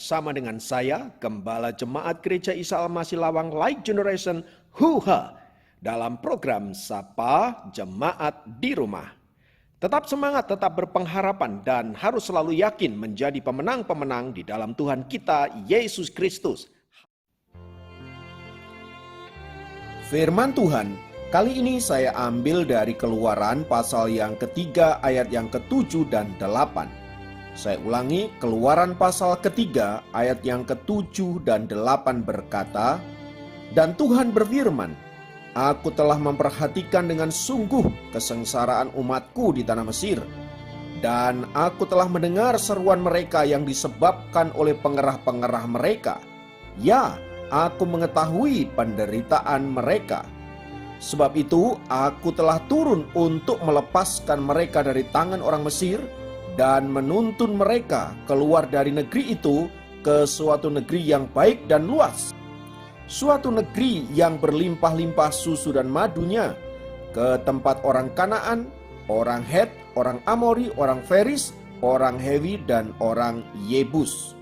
bersama dengan saya, Gembala Jemaat Gereja Isa Al-Masih Lawang Light Generation Huha dalam program Sapa Jemaat di Rumah. Tetap semangat, tetap berpengharapan dan harus selalu yakin menjadi pemenang-pemenang di dalam Tuhan kita Yesus Kristus. Firman Tuhan kali ini saya ambil dari Keluaran pasal yang ketiga ayat yang ke-7 dan 8. Saya ulangi, Keluaran pasal ketiga ayat yang ke-7 dan 8 berkata, "Dan Tuhan berfirman, Aku telah memperhatikan dengan sungguh kesengsaraan umatku di tanah Mesir, dan aku telah mendengar seruan mereka yang disebabkan oleh pengerah-pengerah mereka. Ya, aku mengetahui penderitaan mereka. Sebab itu aku telah turun untuk melepaskan mereka dari tangan orang Mesir dan menuntun mereka keluar dari negeri itu ke suatu negeri yang baik dan luas, suatu negeri yang berlimpah-limpah susu dan madunya, ke tempat orang Kanaan, orang Het, orang Amori, orang Feris, orang Hewi, dan orang Yebus."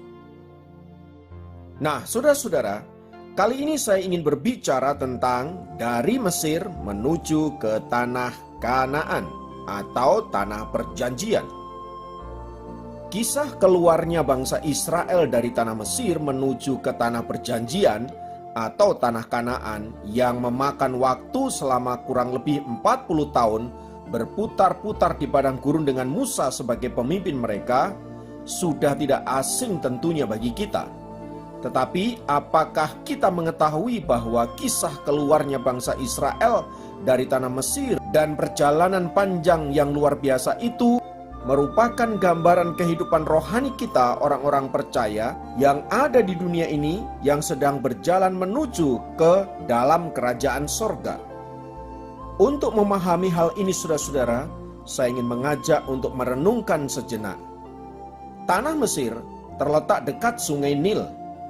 Nah, saudara-saudara, kali ini saya ingin berbicara tentang dari Mesir menuju ke tanah Kanaan atau tanah perjanjian. Kisah keluarnya bangsa Israel dari tanah Mesir menuju ke tanah perjanjian atau tanah Kanaan yang memakan waktu selama kurang lebih 40 tahun berputar-putar di padang gurun dengan Musa sebagai pemimpin mereka sudah tidak asing tentunya bagi kita. Tetapi apakah kita mengetahui bahwa kisah keluarnya bangsa Israel dari tanah Mesir dan perjalanan panjang yang luar biasa itu merupakan gambaran kehidupan rohani kita orang-orang percaya yang ada di dunia ini yang sedang berjalan menuju ke dalam kerajaan sorga. Untuk memahami hal ini saudara-saudara, saya ingin mengajak untuk merenungkan sejenak. Tanah Mesir terletak dekat sungai Nil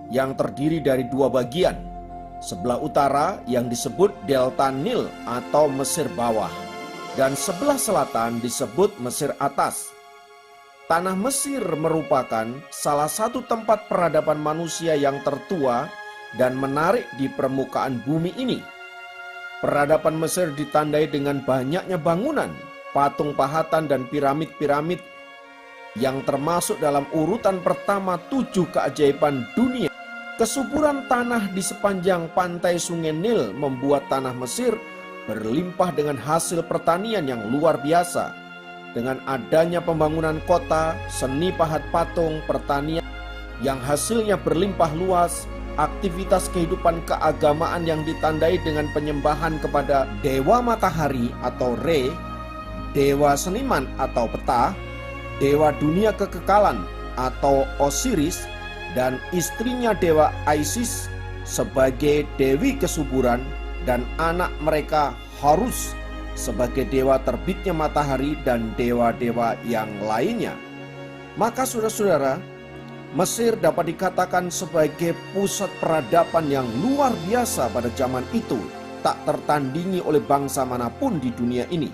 yang terdiri dari dua bagian. Sebelah utara yang disebut Delta Nil atau Mesir Bawah, dan sebelah selatan disebut Mesir Atas. Tanah Mesir merupakan salah satu tempat peradaban manusia yang tertua dan menarik di permukaan bumi ini. Peradaban Mesir ditandai dengan banyaknya bangunan, patung pahatan dan piramid-piramid yang termasuk dalam urutan pertama 7 keajaiban dunia. Kesuburan tanah di sepanjang pantai sungai Nil membuat tanah Mesir berlimpah dengan hasil pertanian yang luar biasa. Dengan adanya pembangunan kota, seni pahat patung, pertanian yang hasilnya berlimpah luas, aktivitas kehidupan keagamaan yang ditandai dengan penyembahan kepada dewa matahari atau Re, dewa seniman atau Ptah, dewa dunia kekekalan atau Osiris, dan istrinya dewa Isis sebagai dewi kesuburan, dan anak mereka Horus sebagai dewa terbitnya matahari dan dewa-dewa yang lainnya. Maka saudara-saudara, Mesir dapat dikatakan sebagai pusat peradaban yang luar biasa pada zaman itu, tak tertandingi oleh bangsa manapun di dunia ini.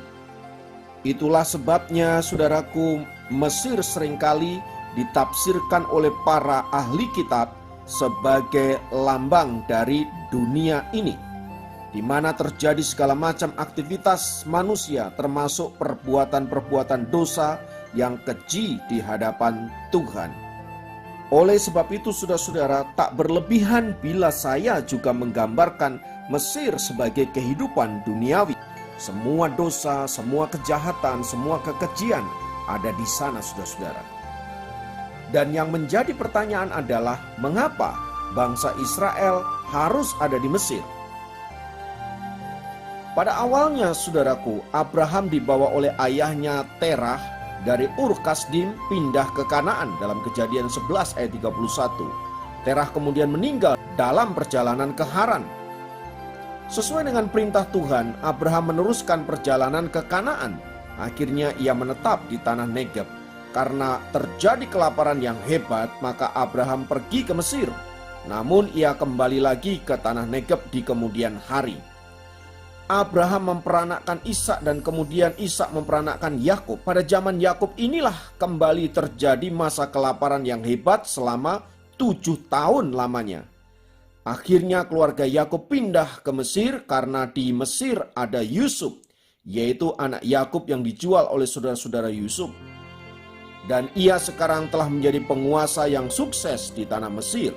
Itulah sebabnya saudaraku, Mesir seringkali ditafsirkan oleh para ahli kitab sebagai lambang dari dunia ini, di mana terjadi segala macam aktivitas manusia termasuk perbuatan-perbuatan dosa yang keji di hadapan Tuhan. Oleh sebab itu saudara-saudara, tak berlebihan bila saya juga menggambarkan Mesir sebagai kehidupan duniawi. Semua dosa, semua kejahatan, semua kekejian ada di sana saudara-saudara. Dan yang menjadi pertanyaan adalah mengapa bangsa Israel harus ada di Mesir? Pada awalnya saudaraku, Abraham dibawa oleh ayahnya Terah dari Ur Kasdim pindah ke Kanaan dalam Kejadian 11 ayat 31. Terah kemudian meninggal dalam perjalanan ke Haran. Sesuai dengan perintah Tuhan, Abraham meneruskan perjalanan ke Kanaan. Akhirnya ia menetap di tanah Negeb. Karena terjadi kelaparan yang hebat, maka Abraham pergi ke Mesir. Namun ia kembali lagi ke tanah Negeb di kemudian hari. Abraham memperanakkan Ishak dan kemudian Ishak memperanakkan Yakub. Pada zaman Yakub inilah kembali terjadi masa kelaparan yang hebat selama 7 tahun lamanya. Akhirnya keluarga Yakub pindah ke Mesir karena di Mesir ada Yusuf, yaitu anak Yakub yang dijual oleh saudara-saudara Yusuf. Dan ia sekarang telah menjadi penguasa yang sukses di tanah Mesir.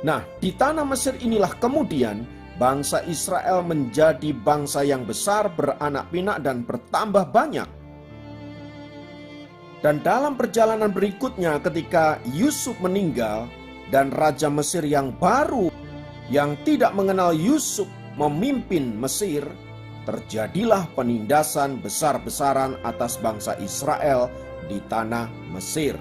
Nah, di tanah Mesir inilah kemudian bangsa Israel menjadi bangsa yang besar, beranak pinak dan bertambah banyak. Dan dalam perjalanan berikutnya ketika Yusuf meninggal dan Raja Mesir yang baru yang tidak mengenal Yusuf memimpin Mesir, terjadilah penindasan besar-besaran atas bangsa Israel di tanah Mesir.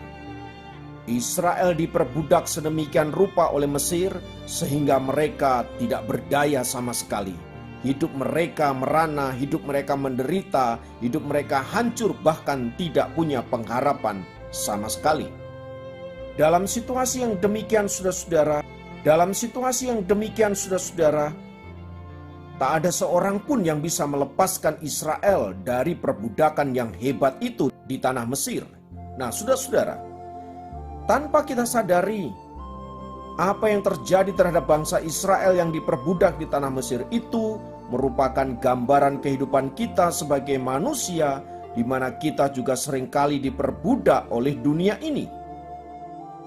Israel diperbudak sedemikian rupa oleh Mesir sehingga mereka tidak berdaya sama sekali. Hidup mereka merana, hidup mereka menderita, hidup mereka hancur, bahkan tidak punya pengharapan sama sekali. Dalam situasi yang demikian saudara-saudara, tak ada seorang pun yang bisa melepaskan Israel dari perbudakan yang hebat itu di tanah Mesir. Nah, saudara-saudara, tanpa kita sadari apa yang terjadi terhadap bangsa Israel yang diperbudak di tanah Mesir itu merupakan gambaran kehidupan kita sebagai manusia, di mana kita juga seringkali diperbudak oleh dunia ini.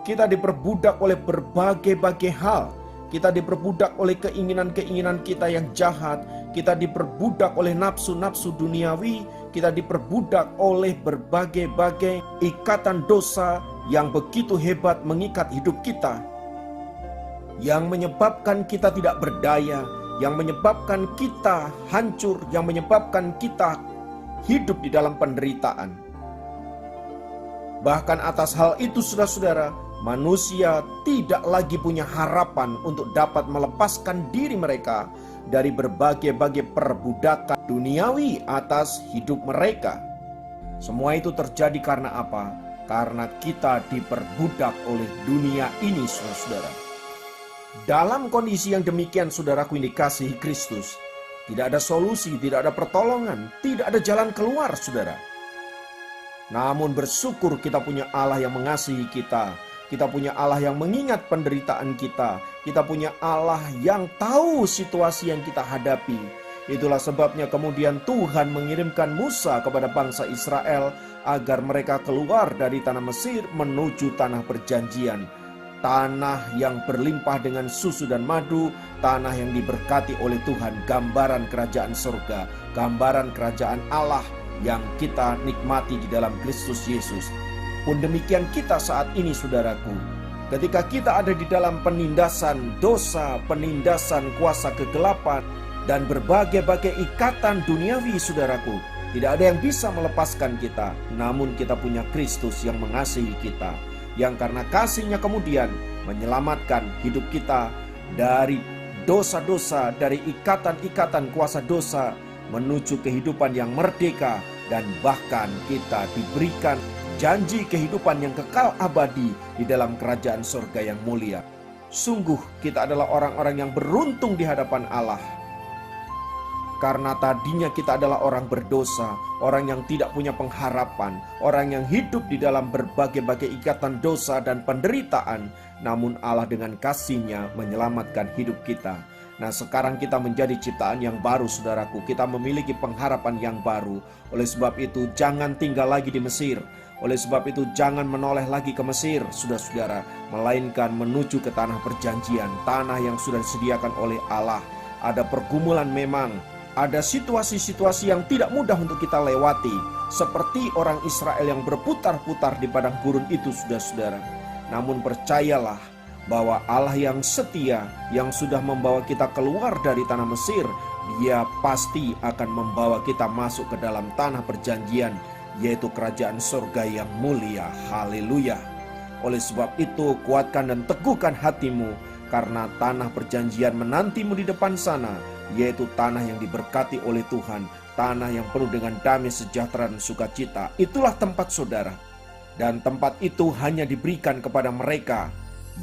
Kita diperbudak oleh berbagai-bagai hal. Kita diperbudak oleh keinginan-keinginan kita yang jahat. Kita diperbudak oleh nafsu-nafsu duniawi. Kita diperbudak oleh berbagai-bagai ikatan dosa yang begitu hebat mengikat hidup kita, yang menyebabkan kita tidak berdaya, yang menyebabkan kita hancur, yang menyebabkan kita hidup di dalam penderitaan. Bahkan atas hal itu saudara-saudara, manusia tidak lagi punya harapan untuk dapat melepaskan diri mereka dari berbagai-bagai perbudakan duniawi atas hidup mereka. Semua itu terjadi karena apa? Karena kita diperbudak oleh dunia ini, saudara-saudara. Dalam kondisi yang demikian, saudaraku yang dikasihi Kristus, tidak ada solusi, tidak ada pertolongan, tidak ada jalan keluar, saudara. Namun bersyukur kita punya Allah yang mengasihi kita. Kita punya Allah yang mengingat penderitaan kita. Kita punya Allah yang tahu situasi yang kita hadapi. Itulah sebabnya kemudian Tuhan mengirimkan Musa kepada bangsa Israel agar mereka keluar dari tanah Mesir menuju tanah perjanjian. Tanah yang berlimpah dengan susu dan madu, tanah yang diberkati oleh Tuhan, gambaran kerajaan surga, gambaran kerajaan Allah yang kita nikmati di dalam Kristus Yesus. Pun demikian kita saat ini, saudaraku, ketika kita ada di dalam penindasan dosa, penindasan kuasa kegelapan, dan berbagai-bagai ikatan duniawi, saudaraku, tidak ada yang bisa melepaskan kita. Namun kita punya Kristus yang mengasihi kita, yang karena kasih-Nya kemudian menyelamatkan hidup kita dari dosa-dosa, dari ikatan-ikatan kuasa dosa, menuju kehidupan yang merdeka, dan bahkan kita diberikan janji kehidupan yang kekal abadi di dalam kerajaan surga yang mulia. Sungguh kita adalah orang-orang yang beruntung di hadapan Allah. Karena tadinya kita adalah orang berdosa, orang yang tidak punya pengharapan, orang yang hidup di dalam berbagai-bagai ikatan dosa dan penderitaan. Namun Allah dengan kasih-Nya menyelamatkan hidup kita. Nah, sekarang kita menjadi ciptaan yang baru, saudaraku. Kita memiliki pengharapan yang baru. Oleh sebab itu jangan tinggal lagi di Mesir. Oleh sebab itu jangan menoleh lagi ke Mesir, saudara-saudara, melainkan menuju ke tanah perjanjian, tanah yang sudah disediakan oleh Allah. Ada pergumulan memang, ada situasi-situasi yang tidak mudah untuk kita lewati, seperti orang Israel yang berputar-putar di padang gurun itu, saudara-saudara. Namun percayalah bahwa Allah yang setia, yang sudah membawa kita keluar dari tanah Mesir, Dia pasti akan membawa kita masuk ke dalam tanah perjanjian, yaitu kerajaan surga yang mulia. Haleluya. Oleh sebab itu kuatkan dan teguhkan hatimu, karena tanah perjanjian menantimu di depan sana, yaitu tanah yang diberkati oleh Tuhan, tanah yang penuh dengan damai, sejahtera, dan sukacita. Itulah tempat saudara. Dan tempat itu hanya diberikan kepada mereka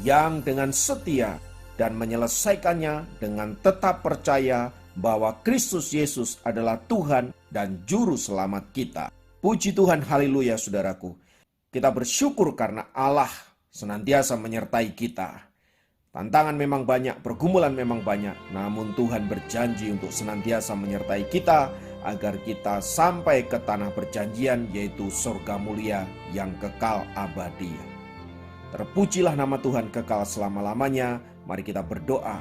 yang dengan setia dan menyelesaikannya dengan tetap percaya bahwa Kristus Yesus adalah Tuhan dan Juru Selamat kita. Puji Tuhan, haleluya, saudaraku. Kita bersyukur karena Allah senantiasa menyertai kita. Tantangan memang banyak, pergumulan memang banyak, namun Tuhan berjanji untuk senantiasa menyertai kita agar kita sampai ke tanah perjanjian, yaitu surga mulia yang kekal abadi. Terpujilah nama Tuhan kekal selama-lamanya. Mari kita berdoa.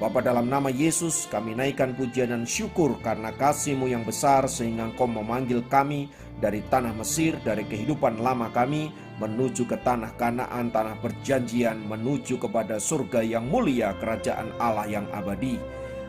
Bapa, dalam nama Yesus kami naikkan pujian dan syukur karena kasih-Mu yang besar sehingga Engkau memanggil kami dari tanah Mesir, dari kehidupan lama kami, menuju ke tanah Kanaan, tanah perjanjian, menuju kepada surga yang mulia, kerajaan Allah yang abadi.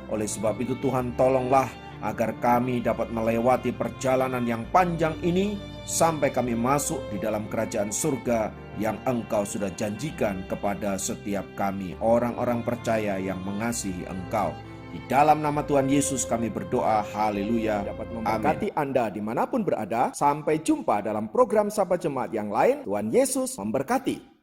Oleh sebab itu Tuhan, tolonglah agar kami dapat melewati perjalanan yang panjang ini sampai kami masuk di dalam kerajaan surga yang Engkau sudah janjikan kepada setiap kami, orang-orang percaya yang mengasihi Engkau. Di dalam nama Tuhan Yesus kami berdoa, haleluya. Dapat memberkati Anda dimanapun berada. Sampai jumpa dalam program Sahabat Jemaat yang lain. Tuhan Yesus memberkati.